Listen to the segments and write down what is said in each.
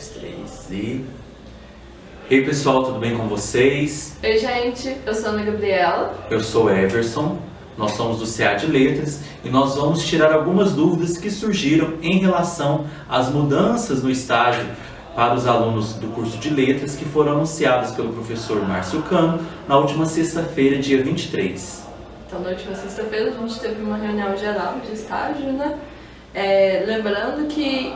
dois, três e... Ei pessoal, tudo bem com vocês? Oi gente, eu sou a Ana Gabriela. Eu sou o Everson, nós somos do CA de Letras e nós vamos tirar algumas dúvidas que surgiram em relação às mudanças no estágio para os alunos do curso de Letras que foram anunciadas pelo professor Márcio Cano na última sexta-feira, dia 23. Então, na última sexta-feira a gente teve uma reunião geral de estágio, né? Lembrando que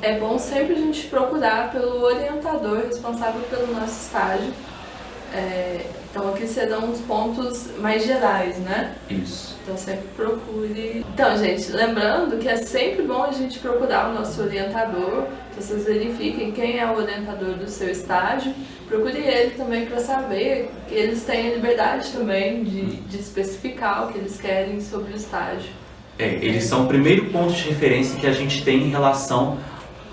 é bom sempre a gente procurar pelo orientador responsável pelo nosso estágio. Então aqui serão os pontos mais gerais, né? Isso. Então sempre procure... Então, gente, lembrando que é sempre bom a gente procurar o nosso orientador. Então, vocês verifiquem quem é o orientador do seu estágio. Procure ele também para saber que eles têm a liberdade também de especificar o que eles querem sobre o estágio. Eles são o primeiro ponto de referência que a gente tem em relação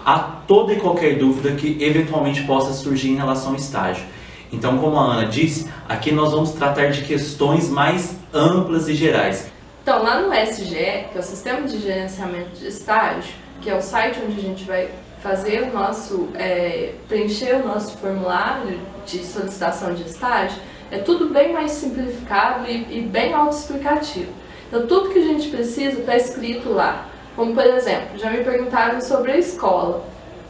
a toda e qualquer dúvida que eventualmente possa surgir em relação ao estágio. Então, como a Ana disse, aqui nós vamos tratar de questões mais amplas e gerais. Então, lá no SGE, que é o Sistema de Gerenciamento de Estágio, que é o site onde a gente vai fazer o nosso, preencher o nosso formulário de solicitação de estágio, é tudo bem mais simplificado e bem autoexplicativo. Então, tudo que a gente precisa está escrito lá. Como, por exemplo, já me perguntaram sobre a escola.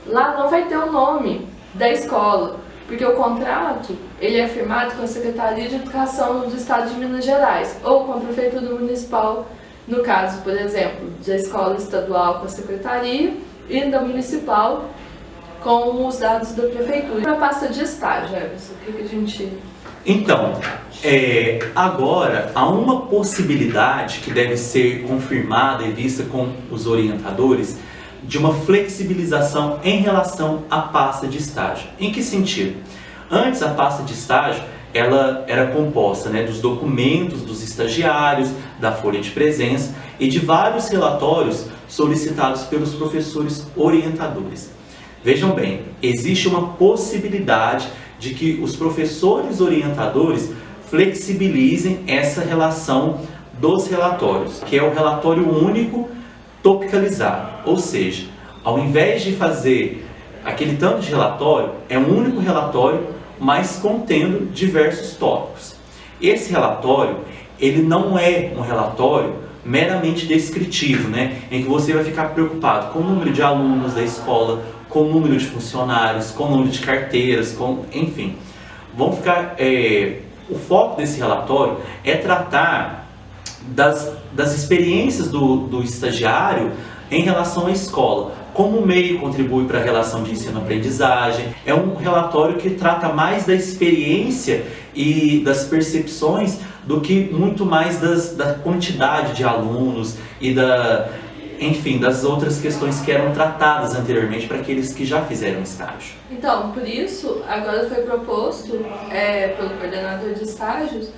Lá não vai ter o nome da escola, porque o contrato ele é firmado com a Secretaria de Educação do Estado de Minas Gerais ou com a Prefeitura Municipal, no caso, por exemplo, da escola estadual com a Secretaria e da Municipal com os dados da Prefeitura. Para a pasta de estágio, Everson, o que a gente... Então, agora há uma possibilidade que deve ser confirmada e vista com os orientadores de uma flexibilização em relação à pasta de estágio. Em que sentido? Antes a pasta de estágio ela era composta dos documentos dos estagiários, da folha de presença e de vários relatórios solicitados pelos professores orientadores. Vejam bem, existe uma possibilidade de que os professores orientadores flexibilizem essa relação dos relatórios, que é o relatório único topicalizado, ou seja, ao invés de fazer aquele tanto de relatório, é um único relatório, mas contendo diversos tópicos. Esse relatório, ele não é um relatório meramente descritivo, em que você vai ficar preocupado com o número de alunos da escola, com o número de funcionários, com o número de carteiras, enfim. O foco desse relatório é tratar das experiências do estagiário em relação à escola, como o meio contribui para a relação de ensino-aprendizagem. É um relatório que trata mais da experiência e das percepções do que muito mais da quantidade de alunos e das outras questões que eram tratadas anteriormente para aqueles que já fizeram estágio. Então, por isso, agora foi proposto pelo coordenador de estágios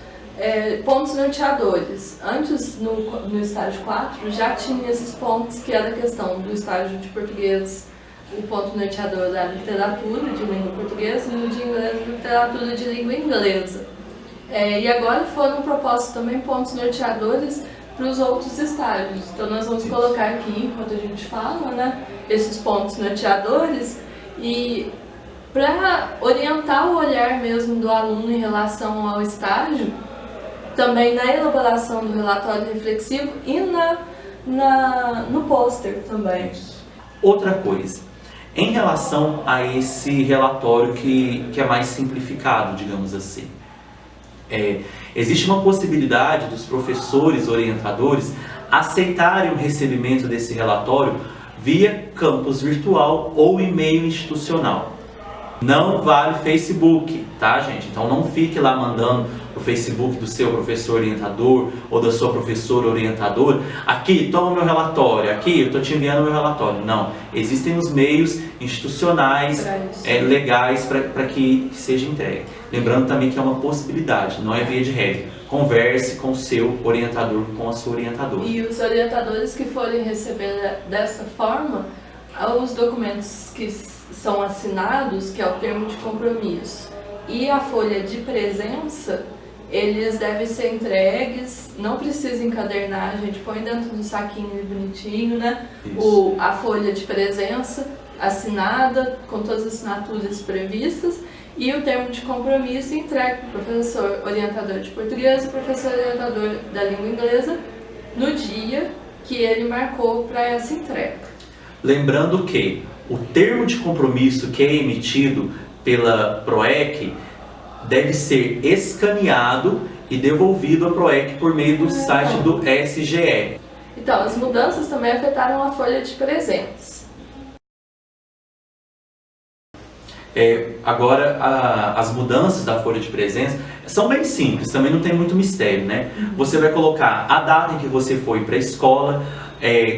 pontos norteadores. Antes, no estágio 4, já tinha esses pontos que era a questão do estágio de português, o ponto norteador da literatura de língua portuguesa e no de inglês, literatura de língua inglesa. E agora foram propostos também pontos norteadores para os outros estágios. Então nós vamos colocar aqui, enquanto a gente fala, esses pontos norteadores e para orientar o olhar mesmo do aluno em relação ao estágio, também na elaboração do relatório reflexivo e no pôster também. Outra coisa, em relação a esse relatório que é mais simplificado, digamos assim, existe uma possibilidade dos professores orientadores aceitarem o recebimento desse relatório via campus virtual ou e-mail institucional. Não vale Facebook, tá, gente? Então não fique lá mandando o Facebook do seu professor orientador ou da sua professora orientadora: aqui, toma meu relatório, aqui, eu estou te enviando meu relatório. Não, existem os meios institucionais, legais para que seja entregue. Lembrando também que é uma possibilidade, não é via de regra. Converse com o seu orientador, com a sua orientadora. E os orientadores que forem receber dessa forma, os documentos que são assinados, que é o termo de compromisso, e a folha de presença, eles devem ser entregues, não precisa encadernar, a gente põe dentro do saquinho bonitinho, a folha de presença assinada, com todas as assinaturas previstas, e o termo de compromisso entregue para o professor orientador de português e professor orientador da língua inglesa no dia que ele marcou para essa entrega. Lembrando que o termo de compromisso que é emitido pela PROEC deve ser escaneado e devolvido à PROEC por meio do site do SGE. Então, as mudanças também afetaram a folha de presentes. Agora, as mudanças da folha de presença são bem simples, também não tem muito mistério, né? Você vai colocar a data em que você foi para a escola,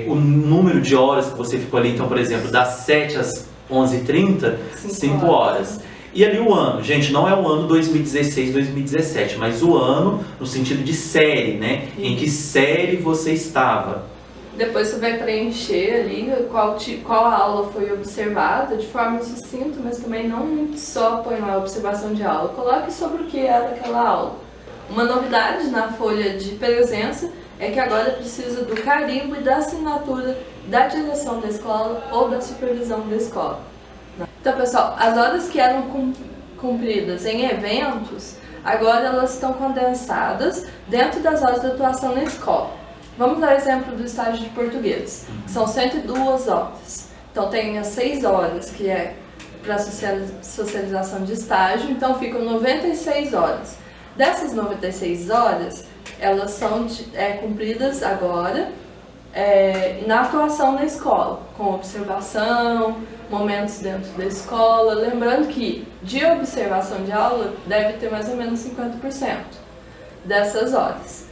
o número de horas que você ficou ali, então, por exemplo, das 7 às 11h30, 5 horas. E ali o ano, gente, não é o ano 2016, 2017, mas o ano no sentido de série, né? Em que série você estava. Depois você vai preencher ali qual aula foi observada de forma sucinta, mas também não só põe lá a observação de aula. Coloque sobre o que era aquela aula. Uma novidade na folha de presença é que agora precisa do carimbo e da assinatura da direção da escola ou da supervisão da escola. Então, pessoal, as horas que eram cumpridas em eventos, agora elas estão condensadas dentro das horas de atuação na escola. Vamos dar o exemplo do estágio de português, que são 102 horas. Então tem as 6 horas, que é para socialização de estágio, então ficam 96 horas. Dessas 96 horas, elas são cumpridas agora na atuação na escola, com observação, momentos dentro da escola. Lembrando que de observação de aula deve ter mais ou menos 50% dessas horas.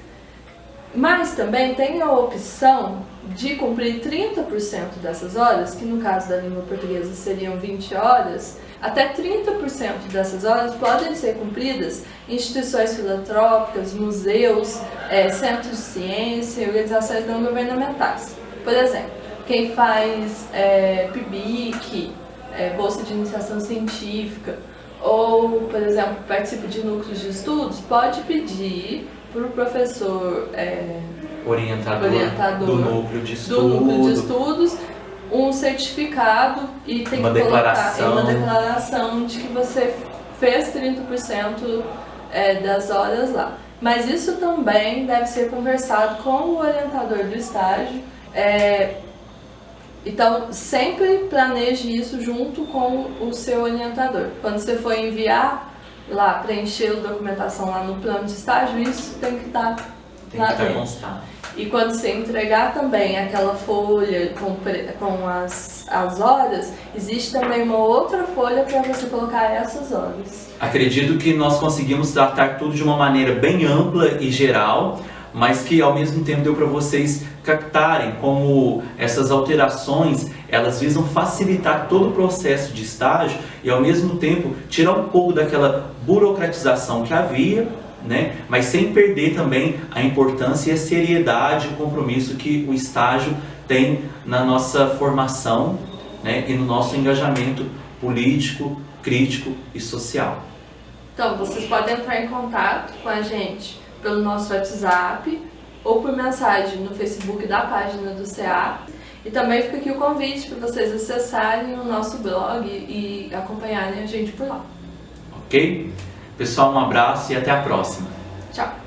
Mas também tem a opção de cumprir 30% dessas horas, que no caso da língua portuguesa seriam 20 horas, até 30% dessas horas podem ser cumpridas em instituições filantrópicas, museus, centros de ciência, organizações não governamentais. Por exemplo, quem faz PIBIC, Bolsa de Iniciação Científica, ou, por exemplo, participa de núcleos de estudos, pode pedir para o professor orientador do núcleo de estudos um certificado e tem que colocar uma declaração de que você fez 30% das horas lá. Mas isso também deve ser conversado com o orientador do estágio. Então, sempre planeje isso junto com o seu orientador. Quando você for enviar lá, preencher a documentação lá no plano de estágio, isso tem que estar lá dentro. E quando você entregar também aquela folha com as horas, existe também uma outra folha para você colocar essas horas. Acredito que nós conseguimos tratar tudo de uma maneira bem ampla e geral, mas que ao mesmo tempo deu para vocês captarem como essas alterações, elas visam facilitar todo o processo de estágio e ao mesmo tempo tirar um pouco daquela burocratização que havia, né? Mas sem perder também a importância e a seriedade, o compromisso que o estágio tem na nossa formação, né? E no nosso engajamento político, crítico e social. Então, vocês podem entrar em contato com a gente pelo nosso WhatsApp ou por mensagem no Facebook da página do CA. E também fica aqui o convite para vocês acessarem o nosso blog e acompanharem a gente por lá. Ok? Pessoal, um abraço e até a próxima. Tchau!